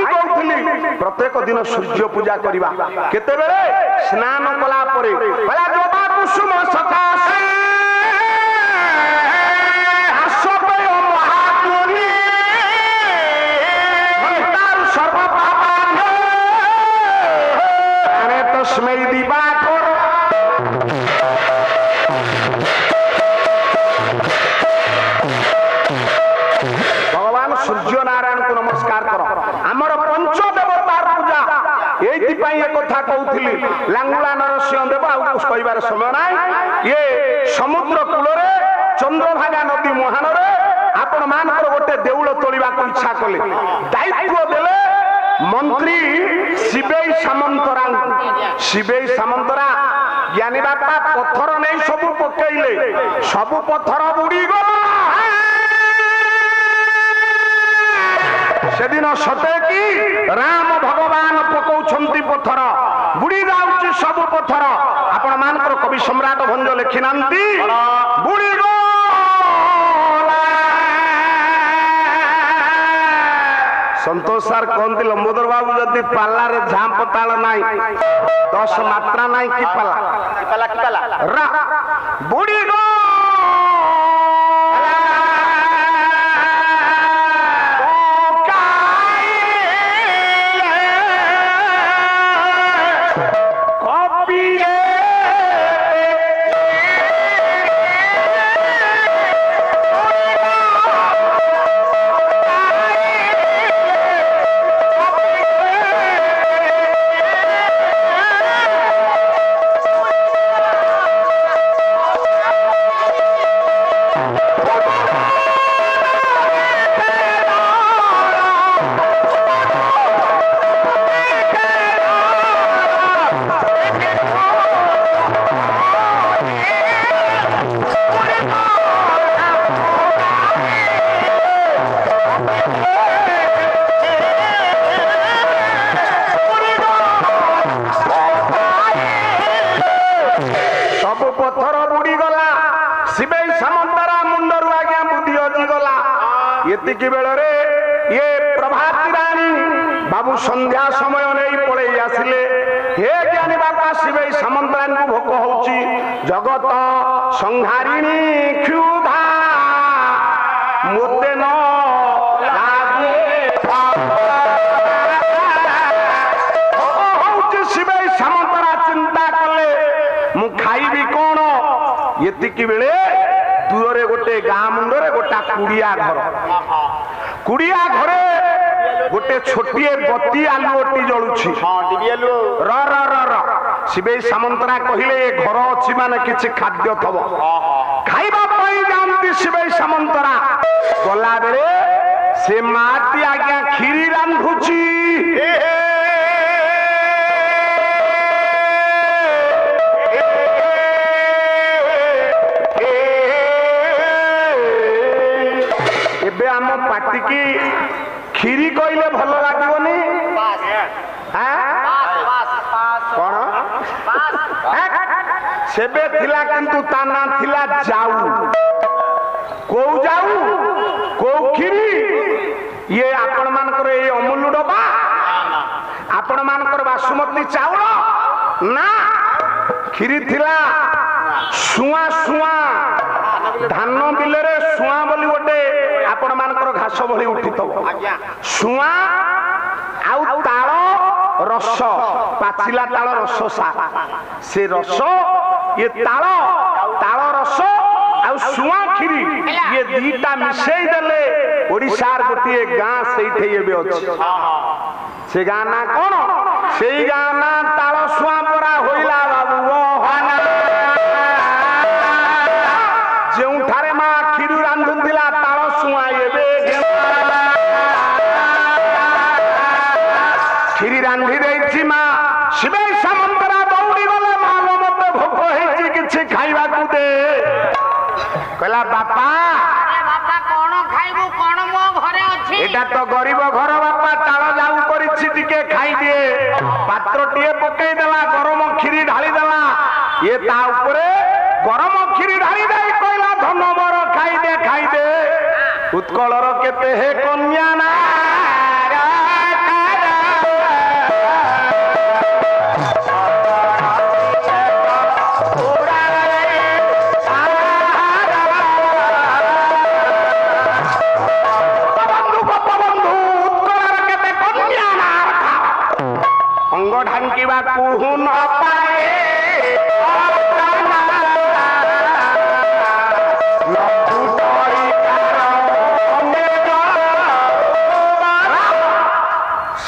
भाई कहउथिली प्रत्येक दिन सूर्य पूजा करिबा केते बेले स्नान कला परे भला जोबा कुसुम सकाशे हास्यपय महात्मनि भक्तार सर्व पापान अरे तस्मै दिवाकर सूर्य नारायण को नमस्कार करो आमर पंच देवतार पूजा एथि पई एक कथा कहउथिली लांगुला नरसिंह देव आ कुछ कहबार समय नाही ये समुद्र कूल रे चंद्रभागा नदी मुहान रे आपण मानकर गोटे देउल तोलिबा को इच्छा कले दायित्व देले मंत्री शिवेई सामंतरा ज्ञानी बापा पत्थर नहीं सब पकेइले सब पत्थर बुड़ी गला सेदिन सते कि राम भगवान पकाउछंती पत्थर बुड़ी जाउछि सब पत्थर आपण मानकर कवि सम्राट भंज लिखिनांती बुड़ी गला संतोष सर कहते लंबोदर बाबू जदि पाला रे झांप ताल नाई 10 मात्रा नाई कि पाला रा बुड़ी गला एतिकी बेल रे ये प्रभाती रानी बाबू संध्या समय नहीं पड़े आसिले हे ज्ञानी बापा शिवेई सामंतरानी को भोक होउची जगत संहारिणी क्षुधा मोते न लागे होउची शिवेई सामंतरा चिंता कले मु खाइबी कोन एतिकी बेले दूर रे गोटे गाँ मुंडरे गोटा कुड़िया घरे गोटे छोटिए बत्ती आलुओटी जलुछि र र र र शिवेई सामंतरा कहिले ए घर अछि माने किछि खाद्य थबो खाइबा पई जानती शिवेई सामंतरा गला बेले से माटी आज्ञा खीरी रांधुछि पार्टी की खीरी कहले भल लागबनी सेबे थिला किंतु ता ना थिला जाऊ को खीरी ये आपण मानकर ए अमूल डबा आपण मानकर बासुमती चाउल ना खीरी थिला सुआ धान बिले रे सुआ बोली गोटे आपण मानकर घास भली उठी तो सुआ आउ ताल रस पाचिला ताल रस सा से रस ये ताल रस आउ सुआ खीरी ये दीटा मिसई देले ओडिसार गोटे गाँ सेठे एबे अछि से गाँ ना कोन सेई गाँ ना ताल सुआ परा होइला बाबू ओहाना जेउ थारे मा खीरू रांधुथिला ताल सुआ एबे खीरी रांधी देछि मा शिवेई सामंतरा दौड़ी गले मालो मते भोक हेछि किछि खाइबा को दे कहला बापा कोन खाइबो कोन मो घरे अछि एटा तो गरीब घर बापा ताल जाऊ करिछि टिके खाइ दिए पात्र टिए पकई देला गरम खीरी ढाली देला ये ता ऊपरे गरम खीरी ढाली देई कहला धन मोर खाइ दे उत्कलर केते हे कन्या ना ढांकिवा कुहू न पाए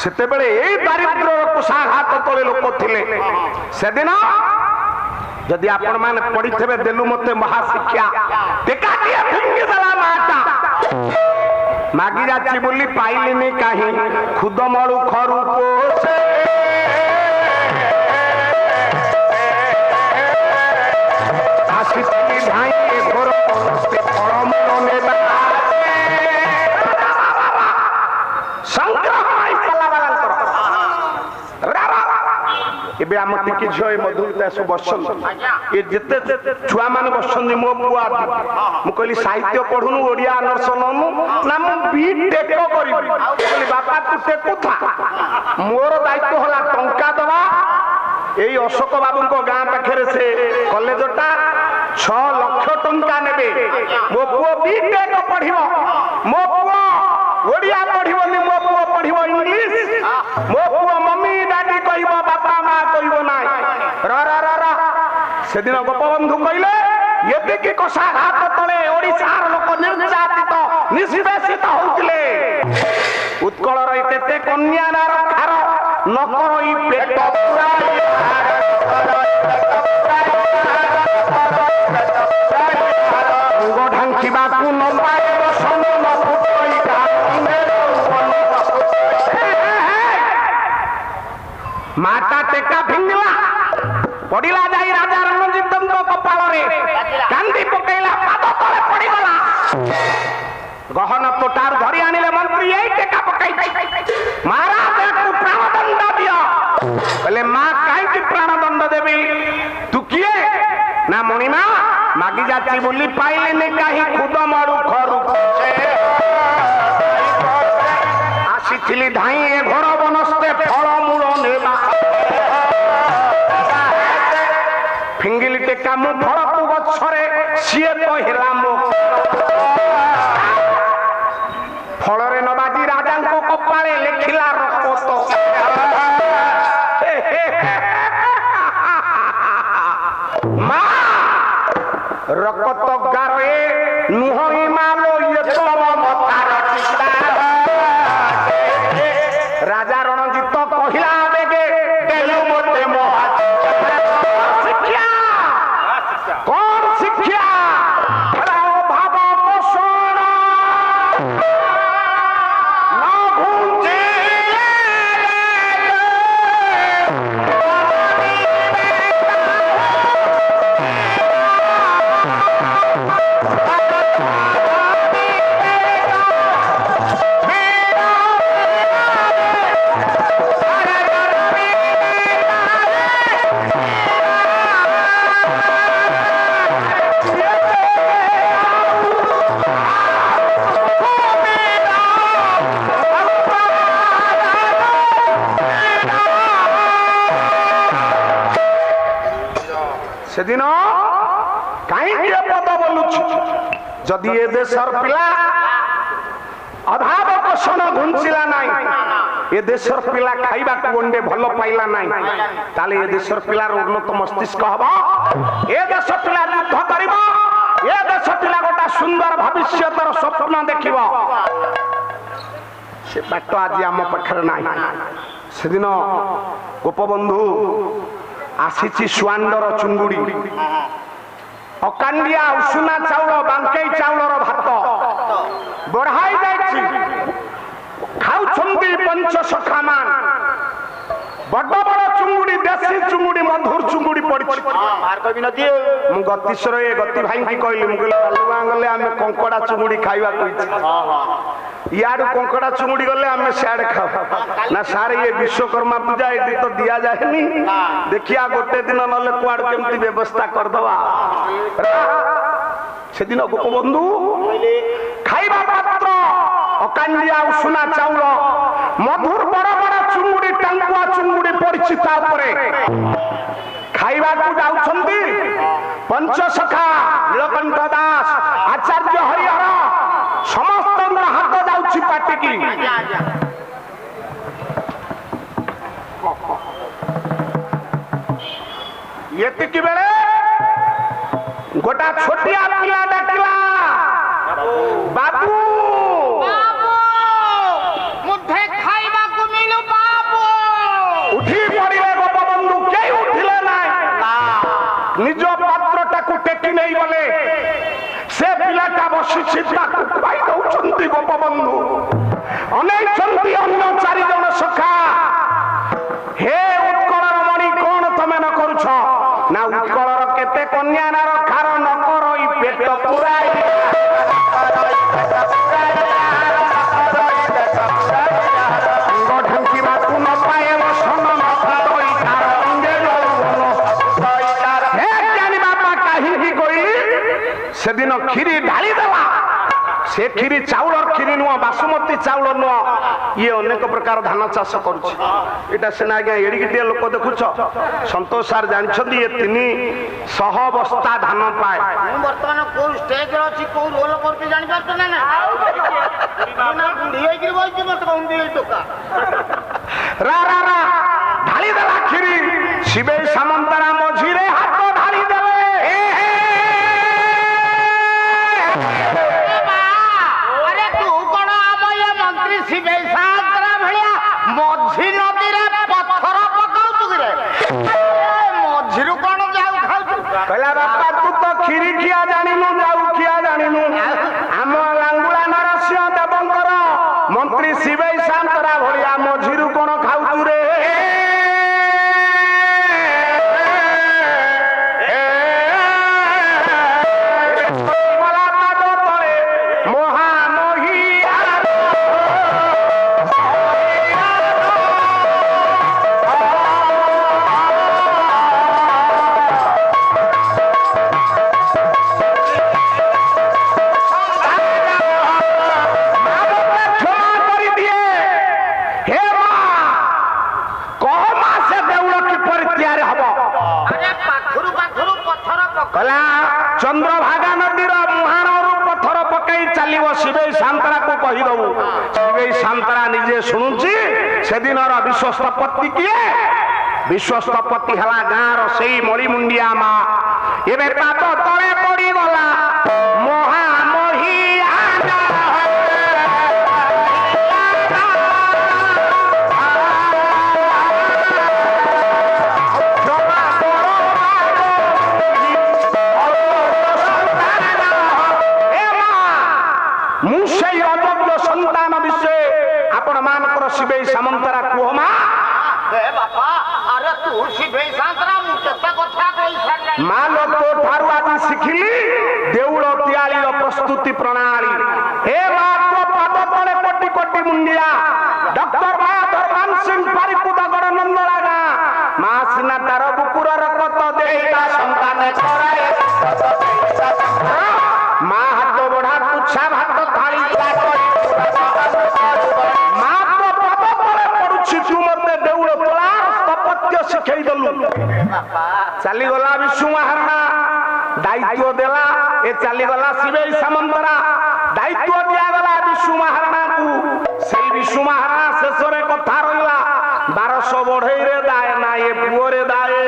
सेतेबेले एई दारिद्र कुशाघात तले लोक थिले सेदिन जदि आपण माने पढ़िथेबे देलु मते महाशिक्षा टेकाटिया फिंगी दला माटा मागी जाची बोली पाइलिनी काहे खुद मळु खरु पोसे आशिती ढाई घोर फल मन नेबा संग्रह आई पलावालंकर एबे हम टिके झय मधुरता सब बसन ए जते छुआ मान बसन मो बुआ मु कहली साहित्य पढुनु ओडिया अनर्स ननु ना मु बी टेक करी कहली बापा तू टेकुथा मोर दायित्व होला टंका दवा एई अशोक बाबू को गां पाखरे से कॉलेजटा 6 लाख टंका नेबे मो बुआ बी टेक पढिबो मो बुआ ओडिया पढिबोनी मो बुआ पढिबो इंग्लिश मो बुआ मम्मी डैडी कहबो बापा मां कहबो नाय र र र र सेदिन गोपबंधु कहले यदि की कषाघात तले ओडिसार लोक निर्यातित निष्पेषित होउतिले उत्कल रहिते कन्या नार खार नकरई पेट पुरा ढांकिबा को न पाए सन न फुटई माता टेका भिंगला पड़िला जाई राजा रणजीत कपाल रे कांदी पकेला पाद तले पड़िगला गहन तोटार धरी आनिले मंत्री एई टेका पकाई महाराज को प्राणदंड दियो कहले मां काई की प्राणदंड देबी तू किए ना मणिमा मागी जाती बोली पाइले ने काहे खुद मारू खरु आसीथिली धाई ए घर बनस्ते फल मूल नेबा फिंगिली टेका मु फल को गछरे सिए तो हेला मो फलरे नबाजी राजा को कपाळे लेखिला रक्त मा रक्त गारे नुहई मालो ये तव मतार राजा रणजीत कहिला बेगे देलु मते मोहा शिक्षा कौन शिक्षा भाव पोषण न घुंचे सेदिन कहीं पद बोलुछि जदि ए देशर पिला अभाव पोषण घुंचिला नाई ए देशर पिला खाइबा को गंडे भलो पाइला नाई ताले ए देशर पिलार उन्नत मस्तिष्क हबो ए देश पिला युद्ध करिबो ए देश पिला गोटा सुंदर भविष्यतर स्वप्न देखिबो से बाट आज आम पाखरे नाई सेदिन गोपबंधु आसीची सुआंडर चुंगुड़ी अकांडिया उषुना चाउल बांकई चाउलर भात बढ़ाई जाइछि खाउछंदी पंच सखा मान बड़ बड़ चुंगुड़ी देसी चुंगुड़ी मधुर चुंगुड़ी पड़छि मार कभी नदी मु गतिश्वर ए गति भाई की कहली मु कहली बालुआ गले आमे कंकड़ा चुंगुड़ी खाइबा कहिछि यार कंकड़ा चुंगुड़ी गले आमे सियाड़ खाओ ना सारे ये विश्वकर्मा पूजा एटी तो दिया जाएनी देखिया गोटे दिन नले कुआड़ केमती व्यवस्था कर दवा से दिन गोपबंधु खाइबा पात्र अकांडिया उषुना चाउल मधुर बड़ बड़ चुंगुड़ी टांगुआ चुंगुड़ी पड़छि तापरे खाइबा को जाउछंती पंचसखा नीलकंठ दास आचार्य हरिहर समस्त हाथ जाउछि पाटी की ଏତିକି ବେଳେ ଗୋଟା ଛୋଟିଆ ପିଲା ଡାକିଲା, ବାବୁ ମୁଠେ ଖାଇବାକୁ ମିଳୁ ବାବୁ। ଉଠି ପଡ଼ିଲେ ଗୋପବନ୍ଧୁ, କେହି ଉଠିଲେ ନାହିଁ। ନିଜ ପାତ୍ରଟାକୁ ଟେକି ନେଇ ଗଲେ। ସେ ପିଲାଟା ବସିଛି, ତାକୁ ଖୁଆଇ ଦଉଛନ୍ତି ଗୋପବନ୍ଧୁ। ଅନେଇଛନ୍ତି ଅନ୍ୟ 4 ଜଣ ସଖା। ହେ ଉତ୍କଳର ମଣି, କଣ ତମେ ନ କରୁଛ? ନା ଉତ୍କଳର କେତେ କନ୍ୟା ନାର ଖାର ନ କରଇ ପେଟ ପୁରାଇ ଢାଙ୍କିବାକୁ ନ ପାଏ ବସନ ବାପା କାହିଁକି କହି ସେଦିନ କ୍ଷୀରି ଢାଳି ଦେଲା। ସେ କ୍ଷୀରି ଚାଉଳର କ୍ଷୀରି ନୁହଁ, ବାସୁମତୀ ଚାଉଳ ନୁହଁ। ଇଏ ଅନେକ ପ୍ରକାର ଧାନ ଚାଷ କରୁଛି। ଏଇଟା ସିନା ଆଜ୍ଞା ଏଡ଼ିକିଟିଏ ଲୋକ ଦେଖୁଛ। ସନ୍ତୋଷ ସାର୍ ଜାଣିଛନ୍ତି ଏ 300 ବସ୍ତା ଧାନ ପାଏ। ମୁଁ ବର୍ତ୍ତମାନ କୋଉ ଷ୍ଟେଜରେ ଅଛି, କୋଉ ରୋଲ କରୁଛି ଜାଣିପାରୁଛ ନା ନା? ବୁଢୀ ହେଇକିରି ବସିଛି, ମତେ କହୁନ୍ତି ଟୋକା। ରା ରା ରା ଢାଳି ଦେଲା କ୍ଷୀରି। ଶିବେଇ ସାମନ୍ତରା ମଝିରେ ହାତ ଢାଳି ଦେଲେ। ଆରେ ତୁ କଣ ଆମ ଏ ମନ୍ତ୍ରୀ ଶିବେଇ ସାମନ୍ତରା ଭଳିଆ ମଝି ନଦୀରେ ପଥର ପକାଉଛୁ କିରେ? ମଝିରୁ କଣ ଯାଉ ଖାଉଛୁ? କହିଲା ବାପା ତୁ ତ କ୍ଷୀରି ଖିଆ ଜାଣିନୁ, ଯାଉ ଖିଆ ଜାଣିନୁ। ଆମ ଲାଙ୍ଗୁଳା ନରସିଂହ ଦେବଙ୍କର ମନ୍ତ୍ରୀ ଶିବେଇ ସାମନ୍ତରା ଭଳିଆ ମଝିରୁ କଣ ଖାଉଛୁ ରେ? ଚନ୍ଦ୍ରଭାଗା ନଦୀର ମୁହାଣରୁ ପଥର ପକେଇ ଚାଲିବ ଶିବେଇ ସାମନ୍ତରାକୁ କହିଦବୁ। ଶିବେଇ ସାମନ୍ତରା ନିଜେ ଶୁଣୁଛି। ସେଦିନର ବିଶ୍ୱସ୍ତପତି କିଏ? ବିଶ୍ୱସ୍ତପତି ହେଲା ଗାଁର ସେଇ ମଳିମୁଣ୍ଡିଆ ମା। ଏବେ ପାଦ ତଳେ ପଡ଼ିଗଲା ଶିବେଇ ସାମନ୍ତରା କୁହ ମା। ବାପା ଆରେ ତୁ ଶିବେଇ ସାମନ୍ତରା, ମୁଁ କେତେ କଥା କହିସାରିଲିଣି। ମା ଲୋକ ଠାରୁ ଆଜି ଶିଖିଲି ଦେଉଳ ତିଆଳିର ପ୍ରସ୍ତୁତି ପ୍ରଣାଳୀ। ହେ ମା ତୋ ପାଦ ତଳେ କୋଟି କୋଟି ମୁଣ୍ଡିଆ। ଡକ୍ଟର ମାୟାଧର ମାନ ସିଂ ପାରିକୁଦଗଡ଼ ନନ୍ଦଳା ଗାଁ। ମା ସିନା ତାର ବୁକୁରର କତ ଦେଇ ତା ସନ୍ତାନ କରାଏ। ମା ହାତ ବଢା ତୁଚ୍ଛା ଭାତ ଥାଳି ତୁ ମତେ ଦେଉଳ ତୋଳା ସ୍ଥାପତ୍ୟ ଶିଖେଇ ଦେଲୁ। ଚାଲିଗଲା ବିଶୁ ମହାରଣା, ଦାୟିତ୍ୱ ଦେଲା। ଏ ଚାଲିଗଲା ଶିବେଇ ସାମନ୍ତରା, ଦାୟିତ୍ୱ ଦିଆଗଲା ବିଶୁ ମହାରଣାକୁ। ସେଇ ବିଶୁ ମହାରଣା ଶେଷରେ କଥା ରହିଲା, 1200 ବଢେଇରେ ଦାଏ ନା ଏ ପୁଅରେ ଦାଏ।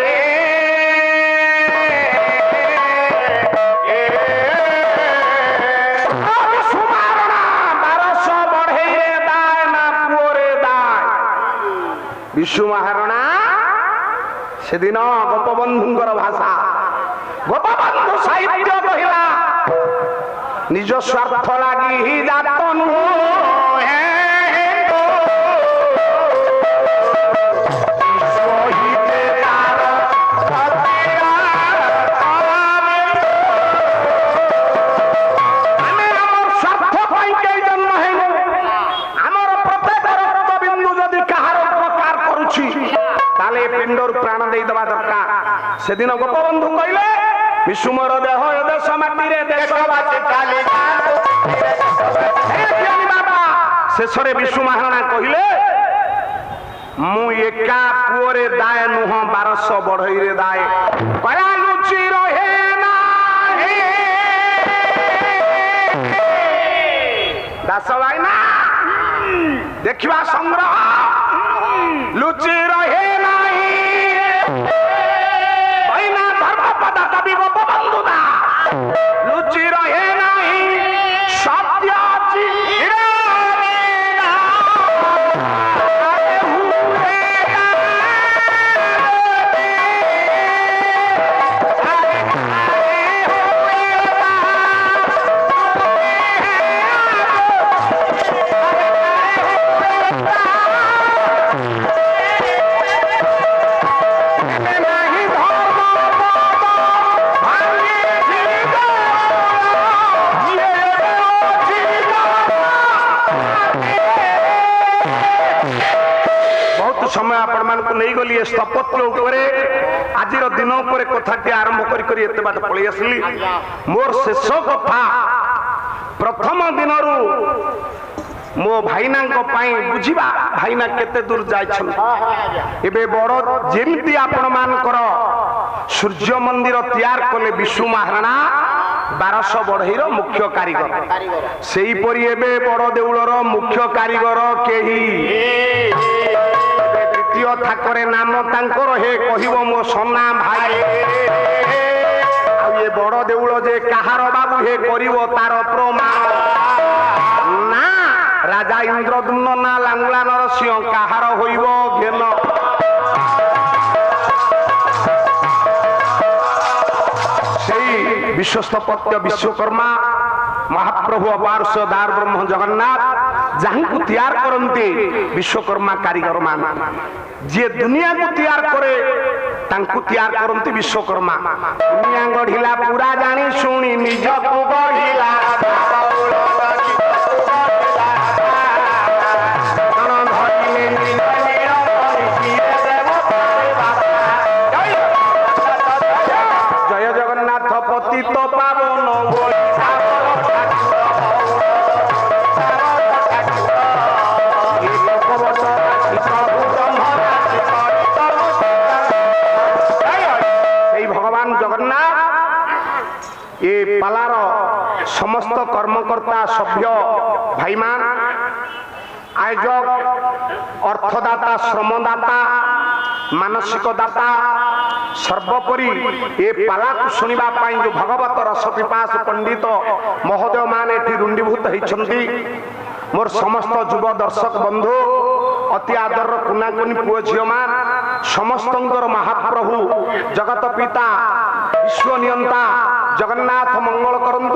ବିଶୁ ମହାରଣା ସେଦିନ ଗୋପବନ୍ଧୁଙ୍କର ଭାଷା। ଗୋପବନ୍ଧୁ ସାହିତ୍ୟ କହିଲା, ନିଜ ସ୍ୱାର୍ଥ ଲାଗି ଜାତ ନୁହଁ ପିଣ୍ଡରୁ ପ୍ରାଣ ଦେଇଦବା ଦରକାର। ସେଦିନ ଗୋପବନ୍ଧୁ କହିଲେ, ବିଶୁମର ଦେହ ଏ ଦେଶ ମାଟିରେ ଦେଶବାସୀ ଚାଲି ବାବା। ଶେଷରେ ବିଶୁ ମହାରଣା କହିଲେ, ମୁଁ ଏକା ପୁଅରେ ଦାଏ ନୁହଁ, 1200 ବଢେଇରେ ଦାଏ। କହିଲା ଲୁଚି ରହେ ନାହିଁ ଦାସ ଭାଇନା, ଦେଖିବା ସଂଗ୍ରହ। ଲୁଚି ରହେ ନାହିଁ ଭାଇନା ଲୁଚି ରହେ ନାହିଁ ସତ୍ୟ समय आपण मानक नहीं गली स्थपत्र उपरे आज दिन उपरे कथाटी आरंभ करी एते बात पळी आसली मोर शेष कथा प्रथम दिनरू मो भाईना बुझा भाईना केते दूर जाइछन एबे बड़ जेमती आपण मानकर सूर्य मंदिर तैयार कले विष्णु महाराणा 1200 बढ़ईर मुख्य कारीगर सेही परी एबे बड़ देउलर मुख्य कारीगर केही द्वितीय ठाकरे नाम तांकर हे कहिबो मो सोना भाई आ ये बड़ देउल जे कहार बाबू हे करिवो तार प्रमाण ना राजा इंद्रदुम्न ना लांगुला नरसिंह कहार होइबो घेन विश्वस्तपत्य विश्वकर्मा महाप्रभु अपारस दार ब्रह्म जगन्नाथ जहां को तैयार करते विश्वकर्मा कारीगर मान जे दुनिया को तैयार करे तांकु तैयार करते विश्वकर्मा दुनिया गढ़िला पूरा जानी शुणी निज को गढ़िला जय जगन्नाथ पतित पावन भगवान जगन्नाथ ये पालार समस्त कर्मकर्ता सभ्य भाई मान आयोजक अर्थदाता श्रमदाता मानसिक दाता सर्वोपरि ये पाला को सुनिबा पाई जो भगवत रस पिपास पंडित महोदय मान एठी रुंडीभूत होइछंती मोर समस्त युव दर्शक बंधु अति आदर कुना कुनी पुओ झियो मान समस्तंकर महाप्रभु जगत पिता विश्व नियंता जगन्नाथ मंगल करंतु